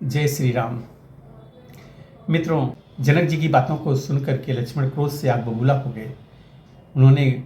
जय श्री राम। मित्रों, जनक जी की बातों को सुनकर के लक्ष्मण क्रोध से आग बबूला हो गए। उन्होंने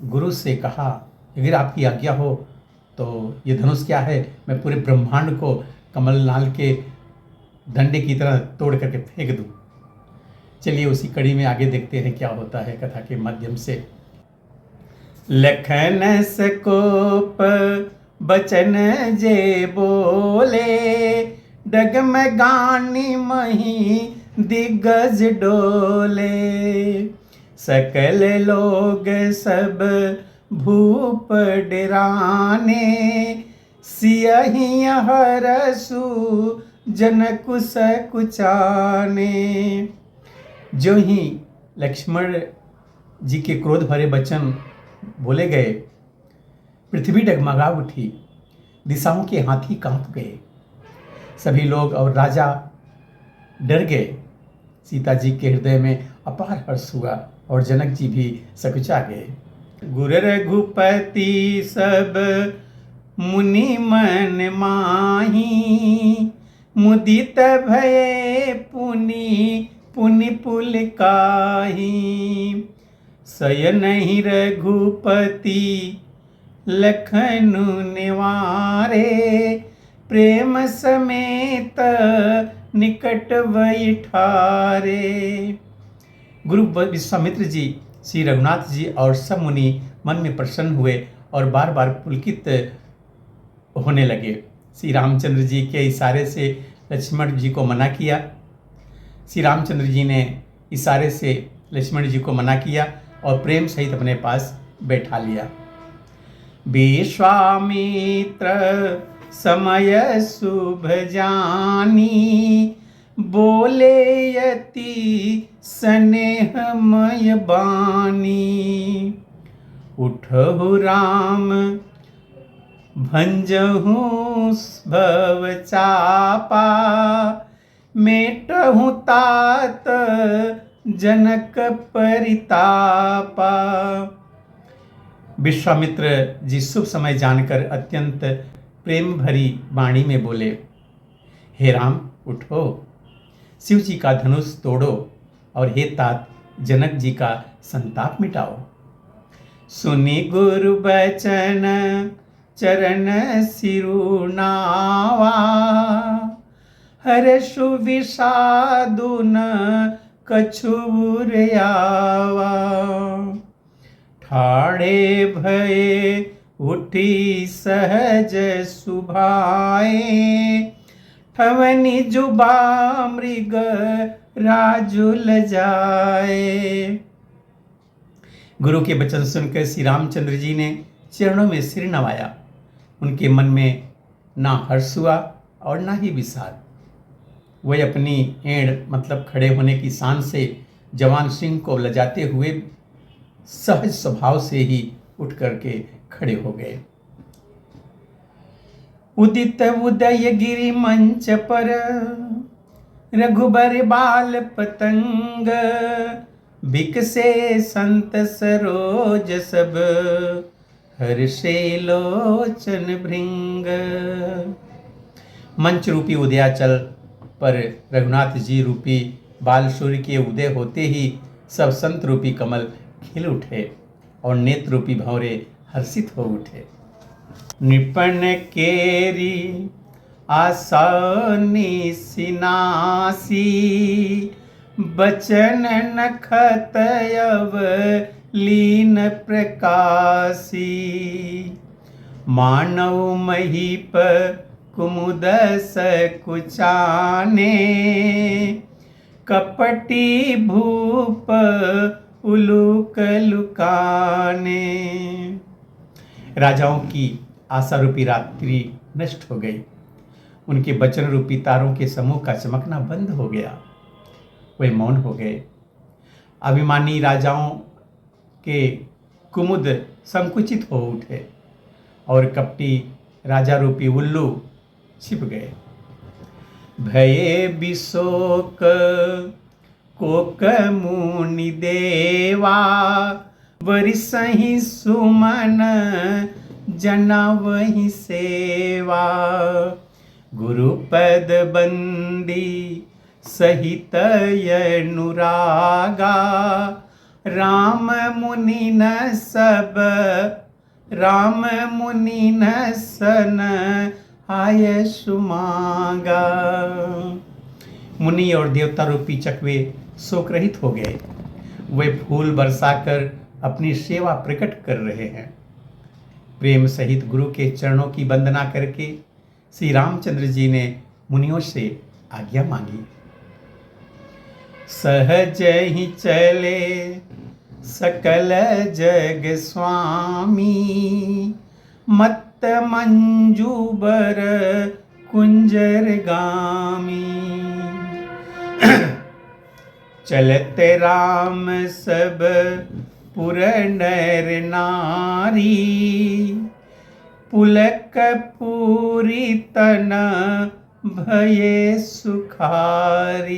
गुरु से कहा, अगर आपकी आज्ञा हो तो ये धनुष क्या है, मैं पूरे ब्रह्मांड को कमलनाल के डंडे की तरह तोड़ करके फेंक दूं। चलिए उसी कड़ी में आगे देखते हैं क्या होता है कथा के माध्यम से। लखन सकोप बचन जे बोले, डगमगानी मही दिग्गज डोले। सकल लोग सब भूप डराने, सियहि हरसु जन कुस कुचाने। जो ही लक्ष्मण जी के क्रोध भरे वचन बोले गए, पृथ्वी डगमगा उठी, दिशाओं के हाथी कांप गए, सभी लोग और राजा डर गए। सीता जी के हृदय में अपार हर्ष हुआ और जनक जी भी सकुचा गए। गुर रघुपति सब मुनि मन माही, मुदित भये पुनि पुनि पुलकाही। सयनहि रघुपति लखनु निवारे, प्रेम समेत निकट बैठारे। गुरु विश्वामित्र जी, श्री रघुनाथ जी और सब मुनि मन में प्रसन्न हुए और बार बार पुलकित होने लगे। श्री रामचंद्र जी के इशारे से लक्ष्मण जी को मना किया। श्री रामचंद्र जी ने इशारे से लक्ष्मण जी को मना किया और प्रेम सहित अपने पास बैठा लिया। विश्वामित्र समय शुभ जानी, बोले यति स्नेहमय बानी। उठहु राम भंजहु भव चापा, मेटहु तात जनक परितापा। विश्वामित्र जी शुभ समय जानकर अत्यंत प्रेम भरी वाणी में बोले, हे राम उठो, शिव जी का धनुष तोड़ो और हे तात जनक जी का संताप मिटाओ। सुनि गुरु बचन चरण सिरुनावा, हर्षु विषादु न कछु बुरयावा। ठाड़े भये उठी सहज सुभाए, ठवनी जुबा मृग राजुल जाए। गुरु के वचन सुनकर श्री रामचंद्र जी ने चरणों में सिर नवाया। उनके मन में ना हर्ष हुआ और ना ही विषाद। वह अपनी एड़ मतलब खड़े होने की शान से जवान सिंह को लजाते हुए सहज स्वभाव से ही उठ करके खड़े हो गए। उदित उदय गिरि मंच पर, रघुबर बाल पतंग। बिकसे संत सरोज सब, हर्षे लोचन भृंग। मंच रूपी उदयाचल पर रघुनाथ जी रूपी बाल सूर्य के उदय होते ही सब संत रूपी कमल खिल उठे और नेत्र रूपी भंवरे हर्षित हो उठे। निपन केरी आसानी सिनासी, बचन नखत यव लीन प्रकाशी। मानव महीप कुमुद सकुचाने, कपटी भूप उलूक लुकाने। राजाओं की आशा रूपी रात्रि नष्ट हो गई। उनके वचन रूपी तारों के समूह का चमकना बंद हो गया। वे मौन हो गए। अभिमानी राजाओं के कुमुद संकुचित हो उठे और कपटी राजा रूपी उल्लू छिप गए। भये बिशोक कोक मुनि देवा, वरिसहि सुमन जना वही सेवा। गुरुपद बंदी सहित अनुरागा, राम मुनि न सब राम मुनि न सन आय सुमांगा। मुनि और देवता रूपी चकवे शोक रहित हो गए। वे फूल बरसाकर अपनी सेवा प्रकट कर रहे हैं। प्रेम सहित गुरु के चरणों की वंदना करके श्री रामचंद्र जी ने मुनियों से आज्ञा मांगी। सहज ही चले सकल जग स्वामी, मत्त मंजूबर कुंजर गामी। चलते राम सब पुर नर नारी, पुलक पूरी तन भये सुखारी।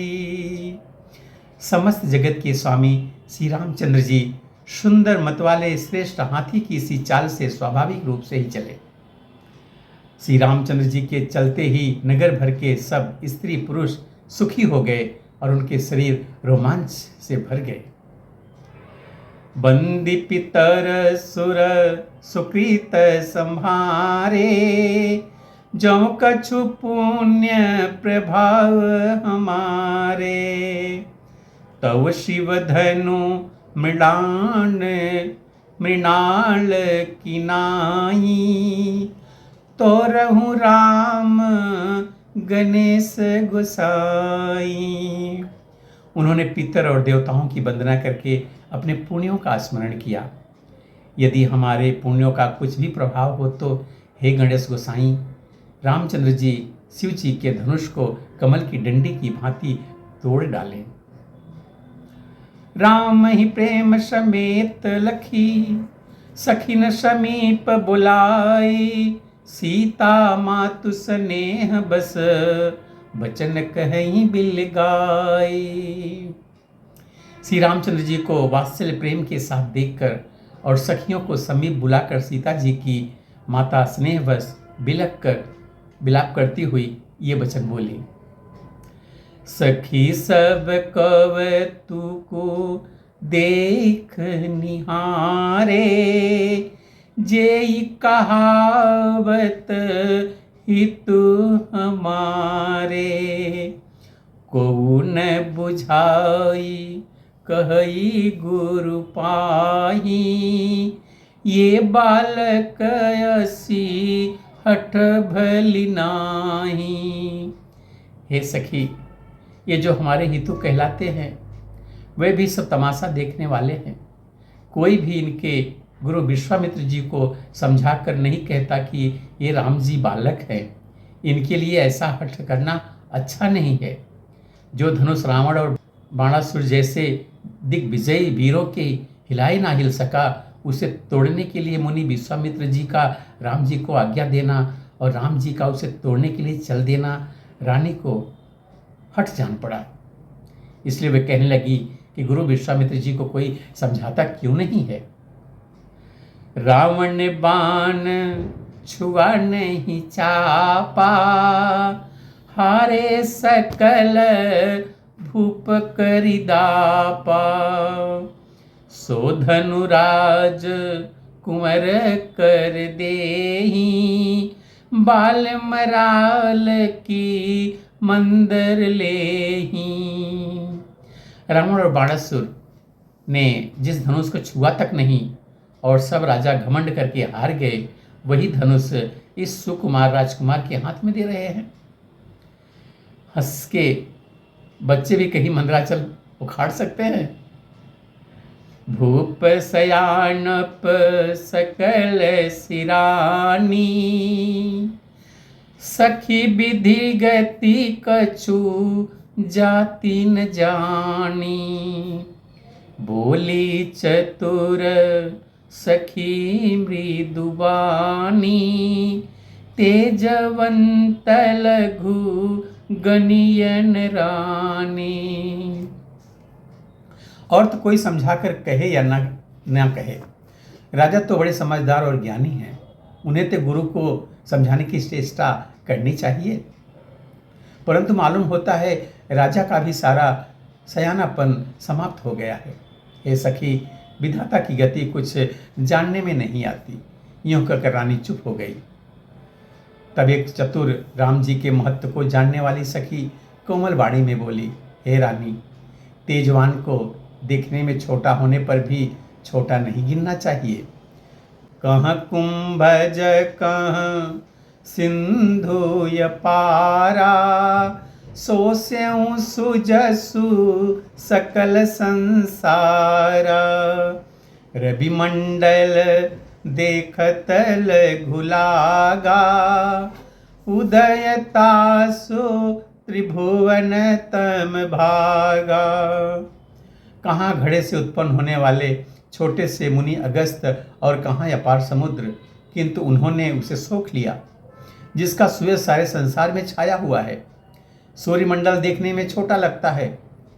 समस्त जगत के स्वामी श्री रामचंद्र जी सुंदर मतवाले श्रेष्ठ हाथी की सी चाल से स्वाभाविक रूप से ही चले। श्री रामचंद्र जी के चलते ही नगर भर के सब स्त्री पुरुष सुखी हो गए और उनके शरीर रोमांच से भर गए। बंदी पितर सुर सुकृत संभारे, जो कछु पुण्य प्रभाव हमारे। तव शिव धनु मृणाल किनाई, तोरहु राम गणेश गोसाई। उन्होंने पितर और देवताओं की वंदना करके अपने पुण्यों का स्मरण किया। यदि हमारे पुण्यों का कुछ भी प्रभाव हो तो हे गणेश गोसाई, रामचंद्र जी शिव जी के धनुष को कमल की डंडी की भांति तोड़ डालें। राम ही प्रेम समेत लखी, सखिन समीप बुलाई। सीता मातु स्नेह बस, बचन कहीं बिल गाई। श्री रामचंद्र जी को वात्सल्य प्रेम के साथ देखकर और सखियों को समीप बुलाकर सीता जी की माता स्नेहवश बिलाप करती हुई ये वचन बोली। सखी सब कवतुको देख निहारे, जेई कहावत हितु हमारे। को न बुझाई कहई गुरु पाही, ये बालक असी हठ भली नाही। हे सखी, ये जो हमारे हितु कहलाते हैं वे भी सब तमाशा देखने वाले हैं। कोई भी इनके गुरु विश्वामित्र जी को समझा कर नहीं कहता कि ये राम जी बालक हैं। इनके लिए ऐसा हठ करना अच्छा नहीं है। जो धनुष रावण और बाणासुर जैसे दिग्विजयी वीरों के हिलाई ना हिल सका, उसे तोड़ने के लिए मुनि विश्वामित्र जी का राम जी को आज्ञा देना और राम जी का उसे तोड़ने के लिए चल देना रानी को हट जान पड़ा। इसलिए वे कहने लगी कि गुरु विश्वामित्र जी को कोई समझाता क्यों नहीं है। रावण बाण छुआ नहीं चापा, हारे सकल भूप करिदापा। सो धनुराज कुंवर कर देही, बाल मराल की मंदर लेही। रावण और बाणासुर ने जिस धनुष को छुआ तक नहीं और सब राजा घमंड करके हार गए, वही धनुष इस सुकुमार राजकुमार के हाथ में दे रहे हैं। हंस के बच्चे भी कहीं मंदराचल उखाड़ सकते हैं। भूप सयानप सकल सिरानी, सखी विधि गति कछु जाति न जानी। बोली चतुर सखी मृदुबानी, तेजवंत लघु गनियन रानी। और तो कोई समझाकर कहे या ना कहे, राजा तो बड़े समझदार और ज्ञानी हैं। उन्हें तो गुरु को समझाने की चेष्टा करनी चाहिए। परंतु मालूम होता है राजा का भी सारा सयानापन समाप्त हो गया है। हे सखी, विधाता की गति कुछ जानने में नहीं आती। यूं कहकर रानी चुप हो गई। तब एक चतुर राम जी के महत्व को जानने वाली सखी कोमल वाणी में बोली, हे रानी, तेजवान को देखने में छोटा होने पर भी छोटा नहीं गिनना चाहिए। कहाँ कुंभज कहाँ सिंधु य पारा, सो स्यों सुजसु सकल संसारा। रवि मंडल देखत घुलागा, उदयता सो त्रिभुवन तम भागा। कहाँ घड़े से उत्पन्न होने वाले छोटे से मुनि अगस्त और कहाँ अपार समुद्र, किंतु उन्होंने उसे सोख लिया जिसका सूर्य सारे संसार में छाया हुआ है। सूर्यमंडल देखने में छोटा लगता है,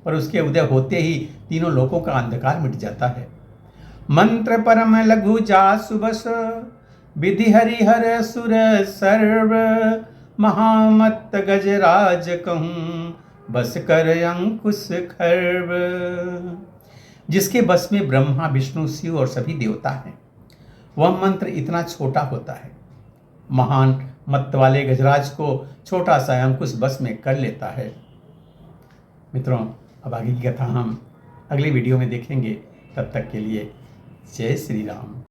पर उसके उदय होते ही तीनों लोकों का अंधकार मिट जाता है। मंत्र परम लघु जासु बस, विधि हरिहर सुर सर्व। महामत्त गजराज कहूँ, बस कर अंकुश खर्व। जिसके बस में ब्रह्मा विष्णु शिव और सभी देवता हैं, वह मंत्र इतना छोटा होता है। महान मत्त वाले गजराज को छोटा सा अंकुश बस में कर लेता है। मित्रों, अब आगे की कथा हम अगले वीडियो में देखेंगे। तब तक के लिए जय श्री राम।